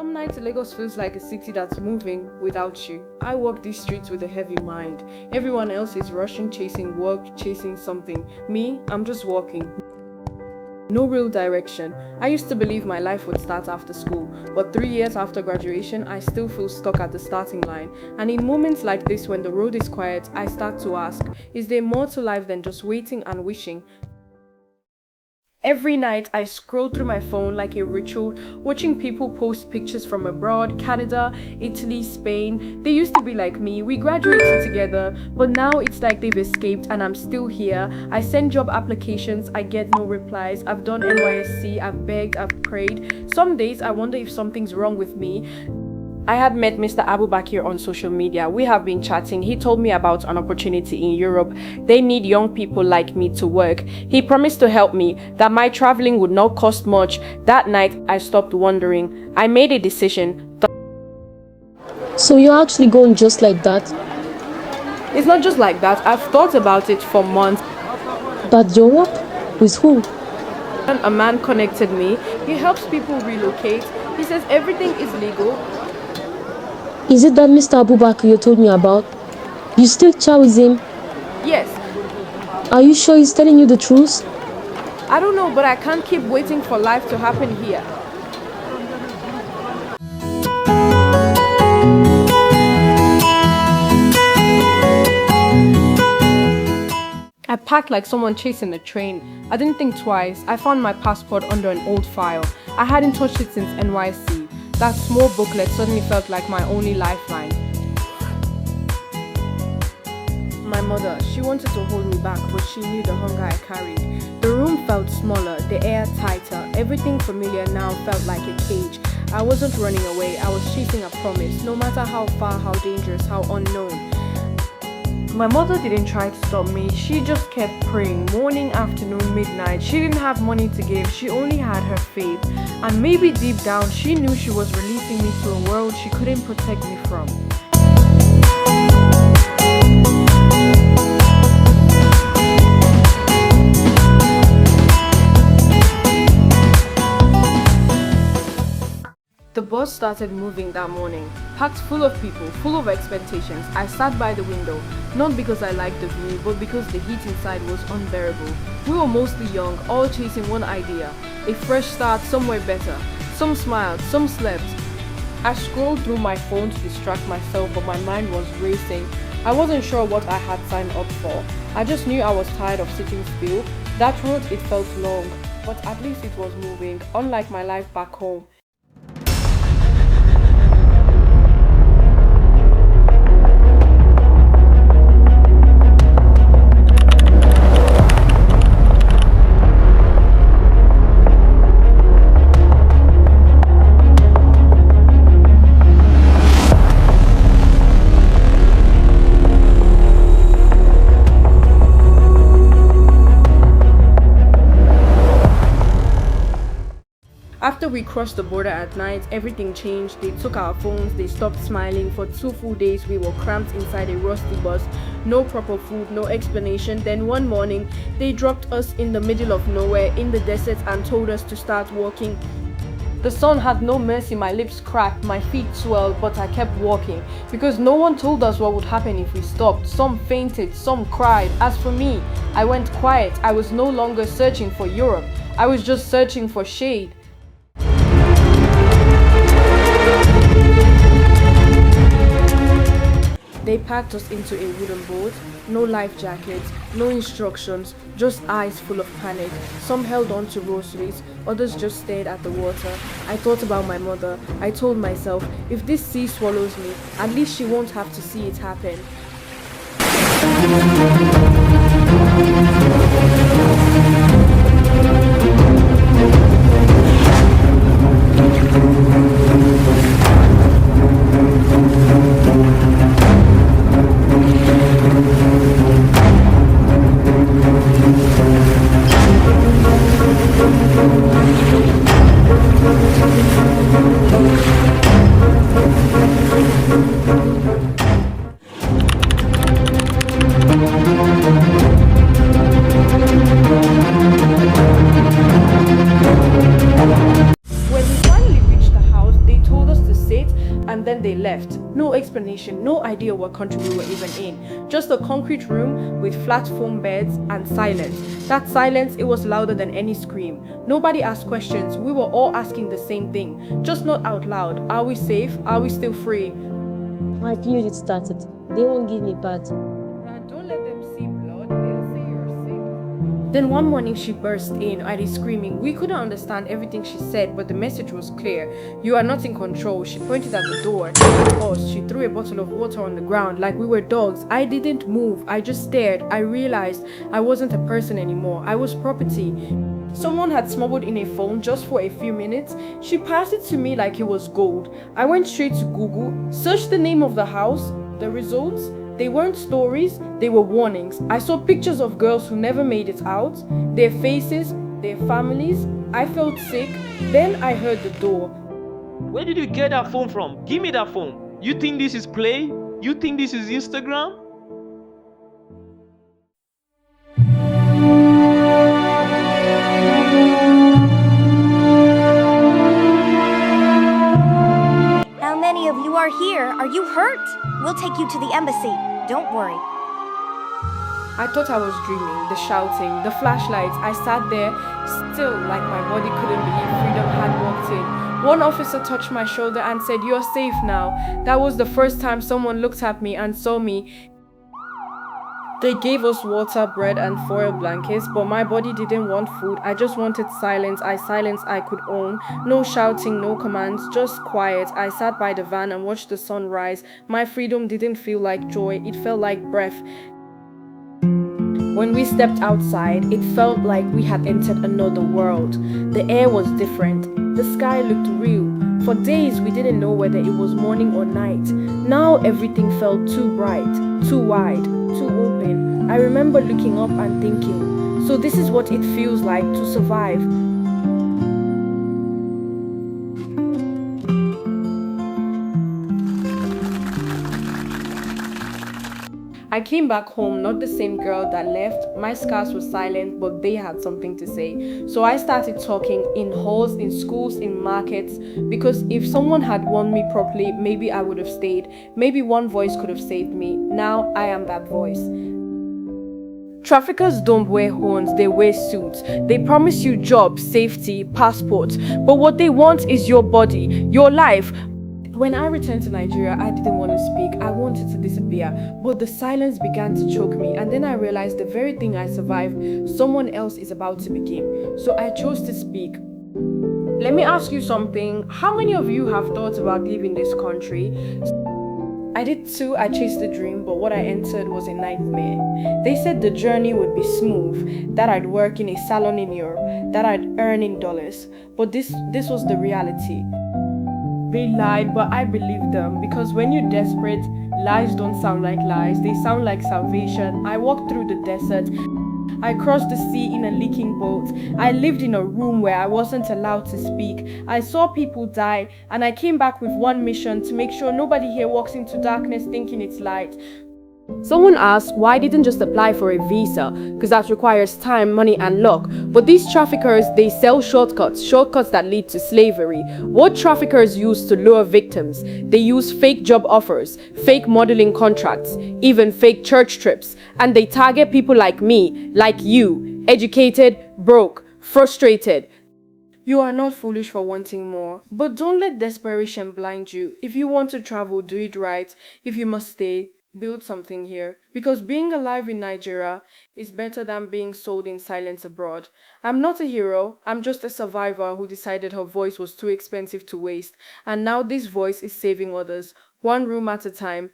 Some nights Lagos feels like a city that's moving without you. I walk these streets with a heavy mind. Everyone else is rushing, chasing work, chasing something. Me, I'm just walking. No real direction. I used to believe my life would start after school, but 3 years after graduation, I still feel stuck at the starting line. And in moments like this, when the road is quiet, I start to ask, is there more to life than just waiting and wishing? Every night, I scroll through my phone like a ritual, watching people post pictures from abroad, Canada, Italy, Spain. They used to be like me, we graduated together, but now it's like they've escaped and I'm still here. I send job applications, I get no replies. I've done NYSC, I've begged, I've prayed. Some days, I wonder if something's wrong with me. I had met Mr. Abubakar on social media. We have been chatting. He told me about an opportunity in Europe. They need young people like me to work. He promised to help me, that my traveling would not cost much. That night, I stopped wondering. I made a decision. So you're actually going just like that? It's not just like that. I've thought about it for months. But your work? With who? A man connected me. He helps people relocate. He says everything is legal. Is it that Mr. Abubakar you told me about? You still chat with him? Yes. Are you sure he's telling you the truth? I don't know, but I can't keep waiting for life to happen here. I packed like someone chasing a train. I didn't think twice. I found my passport under an old file. I hadn't touched it since NYC. That small booklet suddenly felt like my only lifeline. My mother, she wanted to hold me back, but she knew the hunger I carried. The room felt smaller, the air tighter. Everything familiar now felt like a cage. I wasn't running away, I was chasing a promise, no matter how far, how dangerous, how unknown. My mother didn't try to stop me. She just kept praying, morning, afternoon, midnight. She didn't have money to give, she only had her faith. And maybe deep down, she knew she was releasing me to a world she couldn't protect me from. The bus started moving that morning, packed full of people, full of expectations. I sat by the window, not because I liked the view, but because the heat inside was unbearable. We were mostly young, all chasing one idea, a fresh start somewhere better. Some smiled, some slept. I scrolled through my phone to distract myself, but my mind was racing. I wasn't sure what I had signed up for. I just knew I was tired of sitting still. That road, it felt long, but at least it was moving, unlike my life back home. After we crossed the border at night, everything changed. They took our phones, they stopped smiling. For 2 full days, we were cramped inside a rusty bus. No proper food, no explanation. Then one morning, they dropped us in the middle of nowhere, in the desert, and told us to start walking. The sun had no mercy, my lips cracked, my feet swelled, but I kept walking. Because no one told us what would happen if we stopped. Some fainted, some cried. As for me, I went quiet. I was no longer searching for Europe. I was just searching for shade. They packed us into a wooden boat, no life jackets, no instructions, just eyes full of panic. Some held on to rosaries, others just stared at the water. I thought about my mother. I told myself, if this sea swallows me, at least she won't have to see it happen. When we finally reached the house, they told us then they left. No explanation, no idea what country we were even in. Just a concrete room with flat foam beds and silence. That silence, it was louder than any scream. Nobody asked questions. We were all asking the same thing, just not out loud. Are we safe? Are we still free? My period started. They won't give me pad. Don't let them see blood. They'll say you're sick. Then one morning she burst in, already screaming. We couldn't understand everything she said, but the message was clear. You are not in control. She pointed at the door. She threw a bottle of water on the ground like we were dogs. I didn't move. I just stared. I realized I wasn't a person anymore. I was property. Someone had smuggled in a phone just for a few minutes. She passed it to me like it was gold. I went straight to Google, searched the name of the house. The results, they weren't stories, they were warnings. I saw pictures of girls who never made it out, their faces, their families. I felt sick. Then I heard the door. Where did you get that phone from? Give me that phone. You think this is play? You think this is Instagram? How many of you are here? Are you hurt? We'll take you to the embassy. Don't worry. I thought I was dreaming, the shouting, the flashlights. I sat there, still like my body couldn't believe freedom had walked in. One officer touched my shoulder and said, "You're safe now." That was the first time someone looked at me and saw me. They gave us water, bread, and foil blankets, but my body didn't want food. I just wanted silence I could own. No shouting, no commands, just quiet. I sat by the van and watched the sun rise. My freedom didn't feel like joy, it felt like breath. When we stepped outside, it felt like we had entered another world. The air was different. The sky looked real. For days, we didn't know whether it was morning or night. Now everything felt too bright, too wide, too open. I remember looking up and thinking, so this is what it feels like to survive. I came back home, not the same girl that left. My scars were silent, but they had something to say. So I started talking in halls, in schools, in markets, because if someone had warned me properly, maybe I would have stayed. Maybe one voice could have saved me. Now I am that voice. Traffickers don't wear horns, they wear suits. They promise you jobs, safety, passports, but what they want is your body, your life. When I returned to Nigeria, I didn't want to speak. I wanted to disappear, but the silence began to choke me, and then I realized the very thing I survived, someone else is about to begin. So I chose to speak. Let me ask you something. How many of you have thought about leaving this country? I did too. I chased a dream, but what I entered was a nightmare. They said the journey would be smooth, that I'd work in a salon in Europe, that I'd earn in dollars. But this was the reality. They lied, but I believed them, because when you're desperate, lies don't sound like lies, they sound like salvation. I walked through the desert. I crossed the sea in a leaking boat. I lived in a room where I wasn't allowed to speak. I saw people die, and I came back with one mission: to make sure nobody here walks into darkness thinking it's light. Someone asked why I didn't just apply for a visa, because that requires time, money, and luck. But these traffickers, they sell shortcuts that lead to slavery. What traffickers use to lure victims? They use fake job offers, fake modeling contracts, even fake church trips. And they target people like me, like you, educated, broke, frustrated. You are not foolish for wanting more, but don't let desperation blind you. If you want to travel, do it right. If you must stay, build something here, because being alive in Nigeria is better than being sold in silence abroad. I'm not a hero, I'm just a survivor who decided her voice was too expensive to waste, and now this voice is saving others, one room at a time.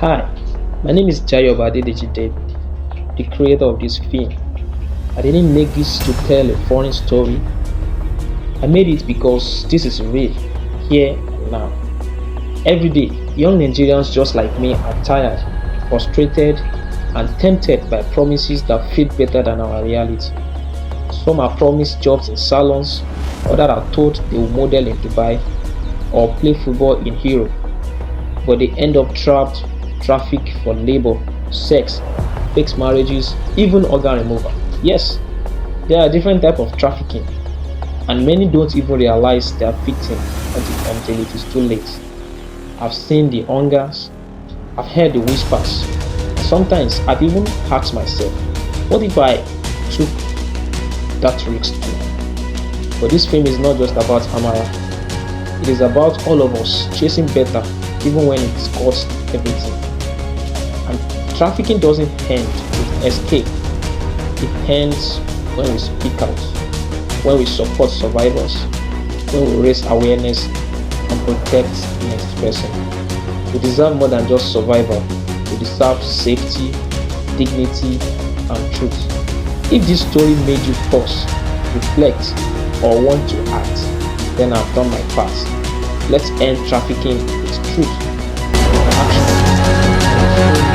Hi, my name is Jayeoba Adediji, the creator of this film. I didn't make this to tell a funny story. I made it because this is real, here and now. Every day, young Nigerians just like me are tired, frustrated, and tempted by promises that fit better than our reality. Some are promised jobs in salons, others are told they will model in Dubai or play football in Europe, but they end up trapped, trafficked for labor, sex, fixed marriages, even organ removal. Yes, there are different types of trafficking, and many don't even realize they are victims until it is too late. I've seen the hungers, I've heard the whispers, and sometimes I've even asked myself, what if I took that risk too? But this film is not just about Amara, it is about all of us chasing better even when it costs everything. And trafficking doesn't end with escape, it ends when we speak out, when we support survivors, when we raise awareness and protect the next person. We deserve more than just survival, we deserve safety, dignity, and truth. If this story made you pause, reflect, or want to act, then I've done my part. Let's end trafficking with truth and action.